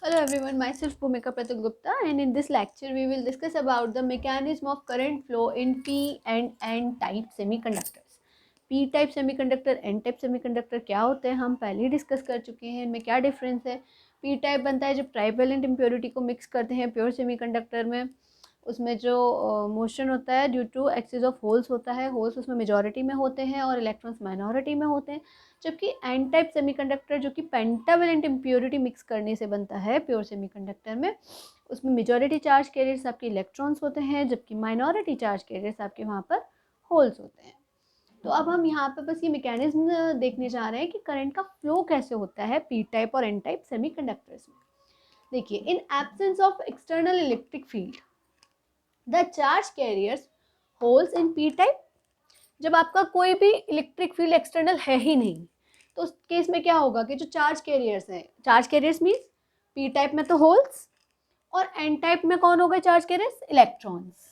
Hello everyone, myself Bhumika Pratik Gupta, and in this lecture we will discuss about the mechanism of current flow in P and N type semiconductors. P type semiconductor, N type semiconductor क्या होते हैं हम पहले ही discuss कर चुके हैं, इनमें क्या डिफरेंस है। P टाइप बनता है जब ट्राइवेलेंट इम्प्योरिटी को मिक्स करते हैं प्योर सेमीकंडक्टर में, उसमें जो मोशन होता है due to excess of holes होता है, होल्स उसमें मेजॉरिटी में होते हैं और इलेक्ट्रॉन्स माइनॉरिटी में होते हैं। जबकि एन टाइप सेमीकंडक्टर जो कि पेंटावेलेंट इम्प्योरिटी मिक्स करने से बनता है प्योर सेमीकंडक्टर में, उसमें मेजॉरिटी चार्ज कैरियर्स आपके इलेक्ट्रॉन्स होते हैं जबकि माइनॉरिटी चार्ज कैरियर्स आपके वहाँ पर होल्स होते हैं। तो अब हम यहाँ पे बस ये मैकेनिज्म देखने जा रहे हैं कि करंट का फ्लो कैसे होता है पी टाइप और एन टाइप सेमीकंडक्टर्स में। देखिए, in absence of external electric field the charge carriers holes in P type. जब आपका कोई भी इलेक्ट्रिक फील्ड एक्सटर्नल है ही नहीं तो उस केस में क्या होगा कि जो चार्ज कैरियर्स हैं, charge carriers means P type में तो होल्स और एन टाइप में कौन हो गए चार्ज कैरियर्स, इलेक्ट्रॉन्स।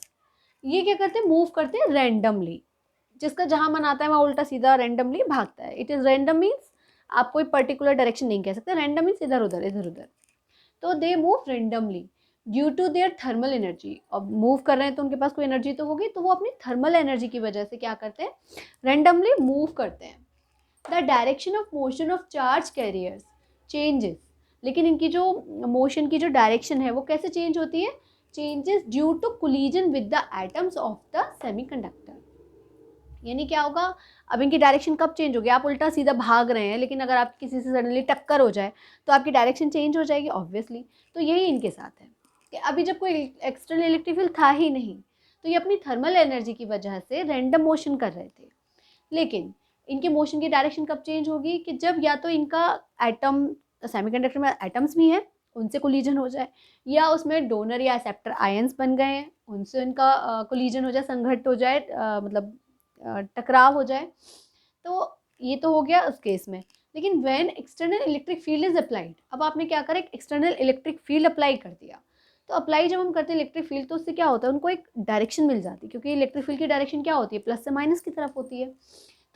ये क्या करते हैं, मूव करते हैं रैंडमली, जिसका जहां मन आता है वहां उल्टा सीधा रैंडमली भागता है। इट इज रैंडम मीन्स आप कोई पर्टिकुलर डायरेक्शन नहीं कह सकते, रैंडम मीन्स इधर उधर इधर उधर। तो they move randomly due to their thermal energy. अब मूव कर रहे हैं तो उनके पास कोई एनर्जी तो होगी, तो वो अपनी थर्मल एनर्जी की वजह से क्या करते हैं, रेंडमली मूव करते हैं। The direction of motion of charge carriers changes, लेकिन इनकी जो मोशन की जो डायरेक्शन है वो कैसे चेंज होती है, changes due to collision with the atoms of the semiconductor. यानी क्या होगा, अब इनकी डायरेक्शन कब चेंज होगी, आप उल्टा सीधा भाग रहे हैं लेकिन अगर आप किसी से सडनली टक्कर हो जाए तो आपकी डायरेक्शन चेंज हो जाएगी ऑब्वियसली। तो यही इनके साथ है कि अभी जब कोई एक्सटर्नल इलेक्ट्रिक फील्ड था ही नहीं तो ये अपनी थर्मल एनर्जी की वजह से रैंडम मोशन कर रहे थे। लेकिन इनके मोशन की डायरेक्शन कब चेंज होगी कि जब या तो इनका एटम, सेमीकंडक्टर में एटम्स भी हैं, उनसे कोलिजन हो जाए, या उसमें डोनर या एक्सेप्टर आयंस बन गए हैं उनसे इनका कोलिजन हो जाए, संघट्ट हो जाए, मतलब टकराव हो जाए। तो ये तो हो गया उस केस में। लेकिन when external electric field is applied, अब आपने क्या करा, एक एक्सटर्नल इलेक्ट्रिक फील्ड अप्लाई कर दिया। तो अप्लाई जब हम करते हैं इलेक्ट्रिक फील्ड तो उससे क्या होता है, उनको एक डायरेक्शन मिल जाती है, क्योंकि इलेक्ट्रिक फील्ड की डायरेक्शन क्या होती है, प्लस से माइनस की तरफ होती है।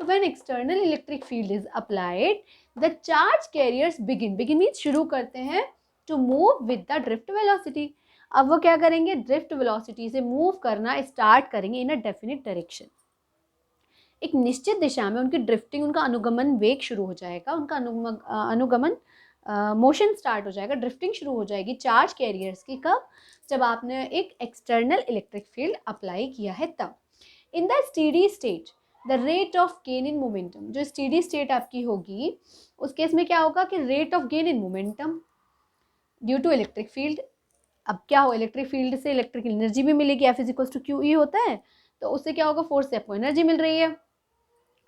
तो when external electric field is applied the charge carriers begin means शुरू करते हैं to move with the drift velocity. अब वो क्या करेंगे, ड्रिफ्ट वेलोसिटी से मूव करना स्टार्ट करेंगे इन अ डेफिनिट डायरेक्शन। एक निश्चित दिशा में उनकी ड्रिफ्टिंग, उनका अनुगमन वेग शुरू हो जाएगा, उनका अनुगमन मोशन स्टार्ट हो जाएगा, ड्रिफ्टिंग शुरू हो जाएगी चार्ज कैरियर्स की। कब, जब आपने एक एक्सटर्नल इलेक्ट्रिक फील्ड अप्लाई किया है तब। In the steady state the rate of gain in momentum, जो स्टेडी स्टेट आपकी होगी उस केस में क्या होगा कि rate of gain in momentum due to electric field. अब क्या हो, इलेक्ट्रिक फील्ड से इलेक्ट्रिक एनर्जी भी मिलेगी, F is equals to Q E होता है। तो उससे क्या होगा, फोर्स से आपको एनर्जी मिल रही है,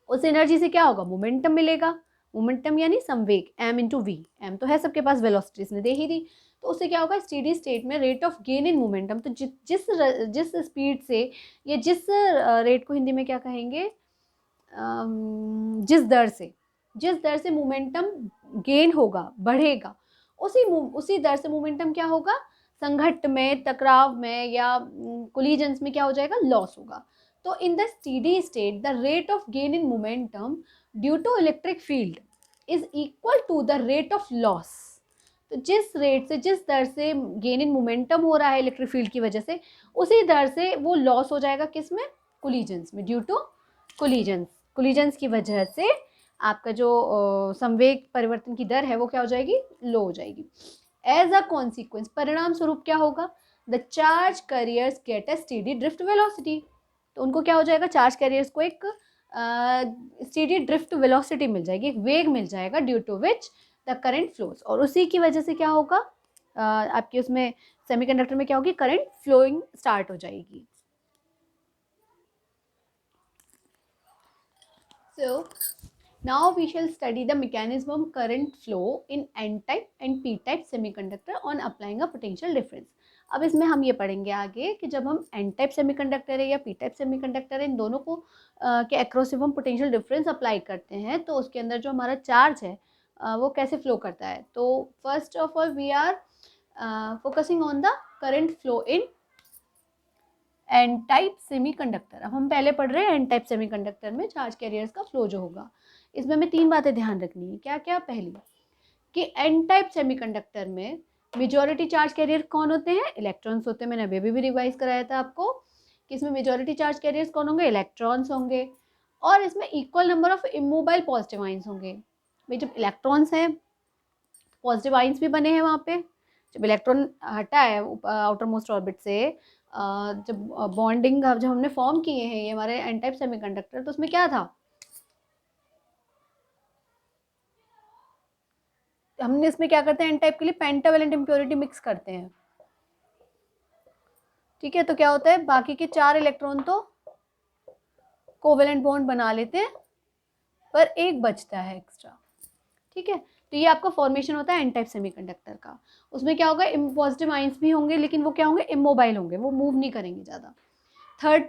उस एनर्जी से क्या होगा, मोमेंटम मिलेगा। मोमेंटम यानी संवेग, एम इंटू वी, एम तो है सबके पास, वेलोसिटी इसने दे ही दी। तो उससे क्या होगा, स्टेडी स्टेट में rate of gain in momentum, तो जिस जिस स्पीड से या जिस रेट को हिंदी में क्या कहेंगे, जिस दर से मोमेंटम गेन होगा, बढ़ेगा, उसी दर से मोमेंटम क्या होगा, संघट्ट में, टकराव में या कोलिजन्स में क्या हो जाएगा, लॉस होगा। तो in the steady state the rate of gain in momentum due to electric field is equal to the rate of loss. तो जिस रेट से, जिस दर से गेन इन मोमेंटम हो रहा है इलेक्ट्रिक फील्ड की वजह से, उसी दर से वो लॉस हो जाएगा किस में, कोलिजन्स में, ड्यू टू कोलिजन्स की वजह से आपका जो संवेग परिवर्तन की दर है वो क्या हो जाएगी, लो हो जाएगी। एज अ कॉन्सिक्वेंस, परिणाम स्वरूप क्या होगा, the charge carriers get a steady drift velocity. तो उनको क्या हो जाएगा, चार्ज कैरियर्स को एक स्टेडी ड्रिफ्ट वेलोसिटी मिल जाएगी, एक वेग मिल जाएगा, due to which the current flows. और उसी की वजह से क्या होगा, आपके उसमें सेमीकंडक्टर में क्या होगी, करंट फ्लोइंग स्टार्ट हो जाएगी। So now we shall study the mechanism of current flow in n-type and p-type semiconductor on applying a potential difference. अब इसमें हम ये पढ़ेंगे आगे कि जब हम एन टाइप सेमीकंडक्टर है या पी टाइप सेमीकंडक्टर है, इन दोनों को के अक्रॉस हम पोटेंशियल डिफरेंस अप्लाई करते हैं तो उसके अंदर जो हमारा चार्ज है वो कैसे फ्लो करता है। तो first of all we are focusing on the current flow in N type semiconductor. अब हम पहले पढ़ रहे हैं एन टाइप सेमीकंडक्टर में चार्ज कैरियर्स का फ्लो जो होगा। इसमें हमें तीन बातें ध्यान रखनी है। क्या क्या, पहली कि एन टाइप सेमीकंडक्टर में मेजॉरिटी चार्ज कैरियर कौन होते हैं? इलेक्ट्रॉन्स होते हैं। मैंने अभी भी रिवाइज कराया था आपको कि इसमें मेजॉरिटी चार्ज कैरियर्स कौन होंगे? इलेक्ट्रॉन्स होंगे। और इसमें equal number of immobile positive ions होंगे। भाई जब इलेक्ट्रॉन्स हैं, पॉजिटिव आइंस भी बने हैं वहाँ पे। जब इलेक्ट्रॉन हटा है आउटर मोस्ट ऑर्बिट से, जब बॉन्डिंग जब हमने फॉर्म किए हैं ये हमारे एन टाइप सेमीकंडक्टर, तो उसमें क्या था? हमने इसमें क्या करते हैं? एन टाइप के लिए पेंटावेलेंट इम्प्योरिटी मिक्स करते हैं। ठीक है, तो क्या होता है? बाकी के 4 इलेक्ट्रॉन तो कोवेलेंट बॉन्ड बना लेते हैं, पर एक बचता है एक्स्ट्रा। ठीक है, तो ये आपका फॉर्मेशन होता है एन टाइप सेमीकंडक्टर का। उसमें क्या होगा? पॉजिटिव आइंस भी होंगे, लेकिन वो क्या होंगे? इमोबाइल होंगे, वो मूव नहीं करेंगे ज़्यादा। थर्ड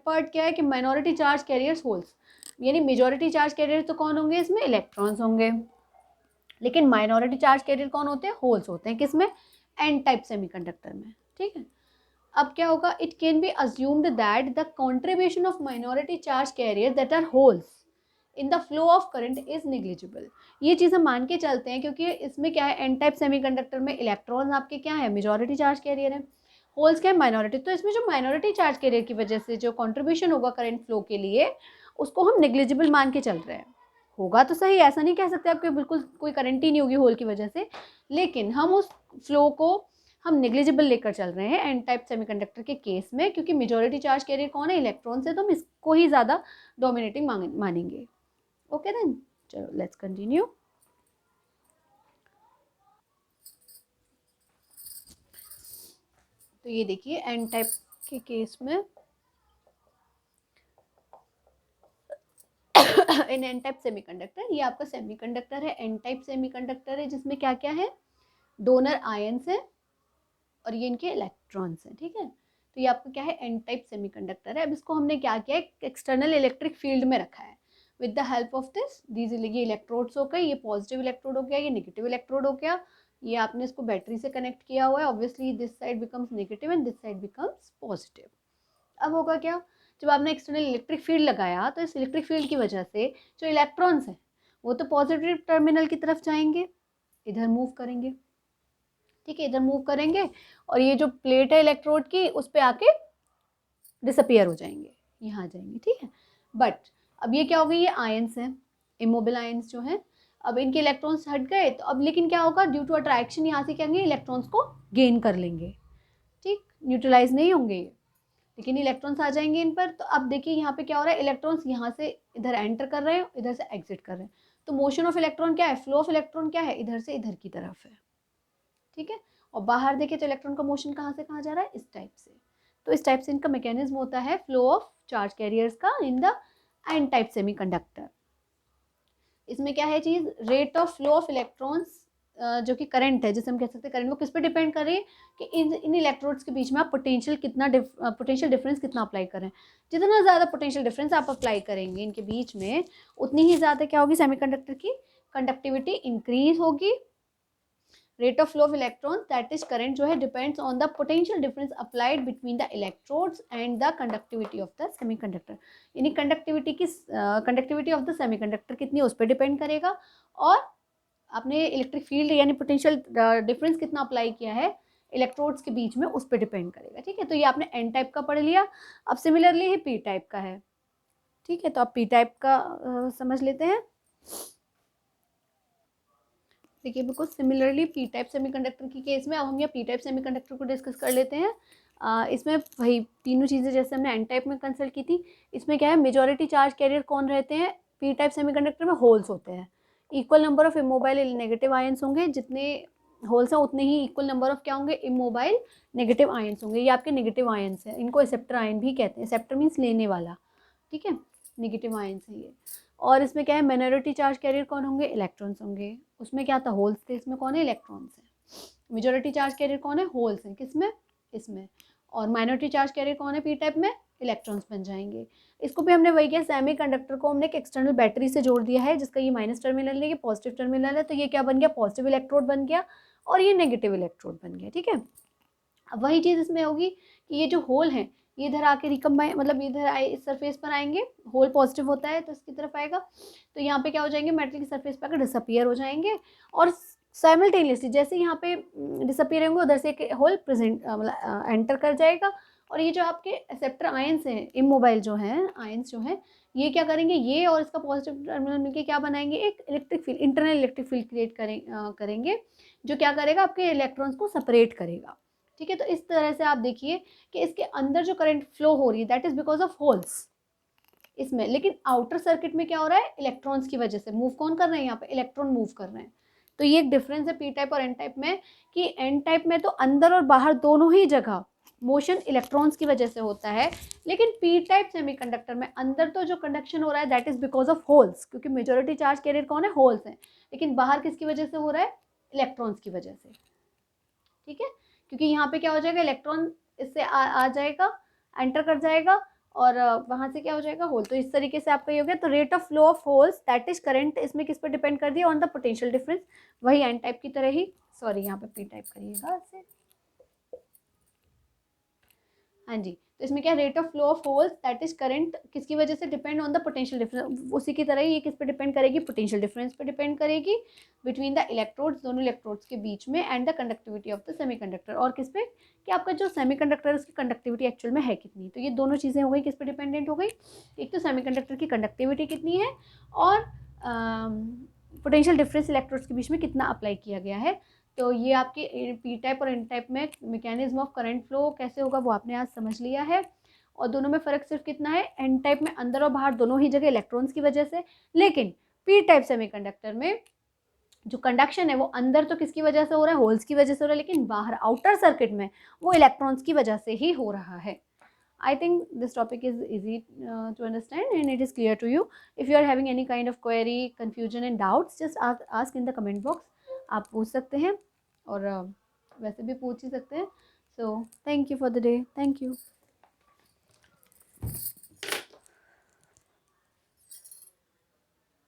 पार्ट क्या है कि माइनॉरिटी चार्ज कैरियर्स होल्स, यानी मेजॉरिटी चार्ज कैरियर तो कौन होंगे? इसमें इलेक्ट्रॉन्स होंगे, लेकिन माइनॉरिटी चार्ज कैरियर कौन होते हैं? होल्स होते हैं। किसमें? एन टाइप सेमीकंडक्टर में। ठीक है, अब क्या होगा? It can be assumed that the contribution of minority charge carrier that are holes in the flow of current is negligible. ये चीज़ हम मान के चलते हैं, क्योंकि इसमें क्या है? एन टाइप सेमीकंडक्टर में इलेक्ट्रॉन्स आपके क्या है? मेजॉरिटी चार्ज कैरियर है, होल्स क्या है? माइनॉरिटी। तो इसमें जो माइनॉरिटी चार्ज कैरियर की वजह से जो कंट्रीब्यूशन होगा करंट फ्लो के लिए, उसको हम नेग्लिजिबल मान के चल रहे हैं। होगा तो सही, ऐसा नहीं कह सकते आपके बिल्कुल कोई करंट ही नहीं होगी होल की वजह से, लेकिन हम उस फ्लो को हम नेग्लिजिबल लेकर चल रहे हैं एन टाइप सेमीकंडक्टर के केस में, क्योंकि मेजॉरिटी चार्ज कैरियर कौन है? इलेक्ट्रॉन से, तो हम इसको ही ज़्यादा डोमिनेटिंग मानेंगे। ओके देन, चलो लेट्स कंटिन्यू। तो ये देखिए एन टाइप के केस में इन एन टाइप सेमीकंडक्टर, ये आपका सेमीकंडक्टर है, एन टाइप सेमीकंडक्टर है, जिसमें क्या क्या है? डोनर आयंस है और ये इनके इलेक्ट्रॉन्स हैं। ठीक है, तो ये आपका क्या है? एन टाइप सेमीकंडक्टर है। अब इसको हमने क्या किया है? एक्सटर्नल इलेक्ट्रिक फील्ड में रखा है with the help of this these, ये इलेक्ट्रोड्स हो गए, ये पॉजिटिव इलेक्ट्रोड हो गया, ये नेगेटिव इलेक्ट्रोड हो गया, ये आपने इसको बैटरी से कनेक्ट किया हुआ है। Obviously this side becomes negative and this side becomes positive. अब होगा क्या? जब आपने एक्सटर्नल इलेक्ट्रिक फील्ड लगाया, तो इस इलेक्ट्रिक फील्ड की वजह से जो इलेक्ट्रॉन्स हैं वो तो पॉजिटिव टर्मिनल की तरफ जाएंगे, इधर मूव करेंगे। ठीक है, इधर मूव करेंगे और ये जो प्लेट है इलेक्ट्रोड की, उस पर आके डिसअपियर हो जाएंगे, यहाँ आ जाएंगे। ठीक है, बट अब ये क्या हो गई? ये आयंस हैं, इमोबिल आयंस जो हैं। अब इनके इलेक्ट्रॉन्स हट गए, तो अब लेकिन क्या होगा? ड्यू टू अट्रैक्शन यहाँ से क्या होंगे? इलेक्ट्रॉन्स को गेन कर लेंगे। ठीक, न्यूट्रलाइज नहीं होंगे ये, लेकिन इलेक्ट्रॉन्स आ जाएंगे इन पर। तो अब देखिए यहाँ पे क्या हो रहा है? इलेक्ट्रॉन्स यहाँ से इधर एंटर कर रहे हैं, इधर से एग्जिट कर रहे हैं। तो मोशन ऑफ इलेक्ट्रॉन क्या है? फ्लो ऑफ इलेक्ट्रॉन क्या है? इधर से इधर की तरफ है। ठीक है, और बाहर देखिए तो इलेक्ट्रॉन का मोशन कहाँ से कहाँ जा रहा है? इस टाइप से। तो इस टाइप से इनका मैकेनिज्म होता है फ्लो ऑफ चार्ज कैरियर्स का in the n type semiconductor. इसमें क्या है चीज़? Rate of flow of electrons, जो कि करंट है, जैसे हम कह सकते हैं करंट, वो किस पे डिपेंड कर रही है? कि इन इलेक्ट्रोड्स के बीच में आप पोटेंशियल डिफरेंस कितना अप्लाई करें। जितना ज़्यादा पोटेंशियल डिफरेंस आप अप्लाई करेंगे इनके बीच में, उतनी ही ज़्यादा क्या होगी? सेमीकंडक्टर की कंडक्टिविटी इंक्रीज होगी। Rate of flow of electrons, that is current, जो है depends on the potential difference applied between the electrodes and the conductivity of the semiconductor. यानी कंडक्टिविटी ऑफ द सेमीकंडक्टर कितनी है उस पर डिपेंड करेगा, और आपने इलेक्ट्रिक फील्ड यानी पोटेंशियल डिफरेंस कितना अप्लाई किया है इलेक्ट्रोड्स के बीच में, उस पर डिपेंड करेगा। ठीक है, तो ये आपने एन टाइप का पढ़ लिया। अब सिमिलरली ही पी टाइप का है। ठीक है, तो आप पी टाइप का समझ लेते हैं। देखिए बिल्कुल सिमिलरली पी टाइप सेमीकंडक्टर की केस में अब हम यहाँ पी टाइप सेमीकंडक्टर को डिस्कस कर लेते हैं। इसमें वही तीनों चीज़ें जैसे हमने एन टाइप में कंसल्ट की थी, इसमें क्या है? मेजॉरिटी चार्ज कैरियर कौन रहते हैं? पी टाइप सेमीकंडक्टर में होल्स होते हैं। Equal number of immobile negative ions होंगे, जितने होल्स हैं उतने ही इक्वल नंबर ऑफ क्या होंगे? इमोबाइल नेगेटिव आयंस होंगे। ये आपके नेगेटिव आयंस हैं, इनको एक्सेप्टर आयन भी कहते हैं। एक्सेप्टर मीन्स लेने वाला। ठीक है, नेगेटिव आयंस है ये। और इसमें क्या है? माइनॉरिटी चार्ज कैरियर कौन होंगे? इलेक्ट्रॉन्स होंगे। उसमें क्या था? होल्स थे, इसमें कौन है? इलेक्ट्रॉन्स है। मेजॉरिटी चार्ज कैरियर कौन है? होल्स हैं। किसमें? इसमें। और माइनॉरिटी चार्ज कैरियर कौन है? पी टाइप में इलेक्ट्रॉन्स बन जाएंगे। इसको भी हमने वही किया, सेमी कंडक्टर को हमने एक एक्सटर्नल बैटरी से जोड़ दिया है, जिसका ये माइनस टर्मिनल है, ये पॉजिटिव टर्मिनल है। तो ये क्या बन गया? पॉजिटिव इलेक्ट्रोड बन गया और ये नेगेटिव इलेक्ट्रोड बन गया। ठीक है, अब वही चीज़ इसमें होगी कि ये जो होल हैं ये इधर आके रिकम्बाइन, मतलब इधर आए इस सरफेस पर आएंगे। होल पॉजिटिव होता है तो इसकी तरफ आएगा, तो यहाँ पे क्या हो जाएंगे? मेटल की सरफेस पर आकर डिसअपियर हो जाएंगे और साइमल्टेनियसली जैसे यहाँ पे डिसअपियर होंगे उधर से एक होल प्रेजेंट एंटर कर जाएगा, और ये जो आपके एक्सेप्टर आयंस हैं, इमोबाइल जो हैं आयंस जो हैं, ये क्या करेंगे, ये और इसका पॉजिटिव टर्मिनल मिलकर क्या बनाएंगे, एक electric field, internal electric field create करेंगे, जो क्या करेगा, आपके इलेक्ट्रॉन्स को सेपरेट करेगा। ठीक है, तो इस तरह से आप देखिए कि इसके अंदर जो करंट फ्लो हो रही है that is because of holes इसमें, लेकिन आउटर सर्किट में क्या हो रहा है, इलेक्ट्रॉन्स की वजह से मूव कौन कर रहे हैं, यहाँ पे इलेक्ट्रॉन मूव कर रहे हैं। तो ये एक डिफरेंस है पी टाइप और एन टाइप में, कि एन टाइप में तो अंदर और बाहर दोनों ही जगह मोशन इलेक्ट्रॉन्स की वजह से होता है, लेकिन पी टाइप सेमीकंडक्टर में अंदर तो जो कंडक्शन हो रहा है that is because of holes, क्योंकि मेजोरिटी चार्ज कैरियर कौन है, होल्स हैं, लेकिन बाहर किसकी वजह से हो रहा है, इलेक्ट्रॉन्स की वजह से। ठीक है, क्योंकि यहाँ पे क्या हो जाएगा, इलेक्ट्रॉन इससे आ जाएगा, एंटर कर जाएगा, और वहाँ से क्या हो जाएगा, होल। तो इस तरीके से आपका ये हो गया। तो rate of flow of holes that is current, इसमें किस पर डिपेंड कर दिया, ऑन द पोटेंशियल डिफरेंस, वही एन टाइप की तरह ही, सॉरी यहाँ पे पी टाइप करिएगा ऐसे, हाँ जी। तो इसमें क्या, rate of flow of holes that is current किसकी वजह से, depend on the potential difference, उसी की तरह ही ये किस पे डिपेंड करेगी, पोटेंशियल डिफरेंस पे डिपेंड करेगी बिटवीन द इलेक्ट्रोड्स, दोनों इलेक्ट्रोड्स के बीच में, and the conductivity of the semiconductor, और किस पे, कि आपका जो सेमीकंडक्टर है उसकी कंडक्टिविटी एक्चुअल में है कितनी। तो ये दोनों चीज़ें हो गई, किस पे डिपेंडेंट हो गई, एक तो सेमीकंडक्टर की कंडक्टिविटी कितनी है, और पोटेंशियल डिफरेंस इलेक्ट्रोड्स के बीच में कितना अप्लाई किया गया है। तो ये आपके पी टाइप और एन टाइप में मैकेनिज्म ऑफ करंट फ्लो कैसे होगा वो आपने आज समझ लिया है। और दोनों में फ़र्क सिर्फ कितना है, एन टाइप में अंदर और बाहर दोनों ही जगह इलेक्ट्रॉन्स की वजह से, लेकिन पी टाइप सेमीकंडक्टर में जो कंडक्शन है वो अंदर तो किसकी वजह से हो रहा है, होल्स की वजह से हो रहा है, लेकिन बाहर आउटर सर्किट में वो इलेक्ट्रॉन्स की वजह से ही हो रहा है। I think this topic is easy to understand and it is clear to you. If you are having any kind of query, confusion and doubts, just ask in the comment box. आप पूछ सकते हैं, और वैसे भी पूछ ही सकते हैं। So thank you for the day. Thank you.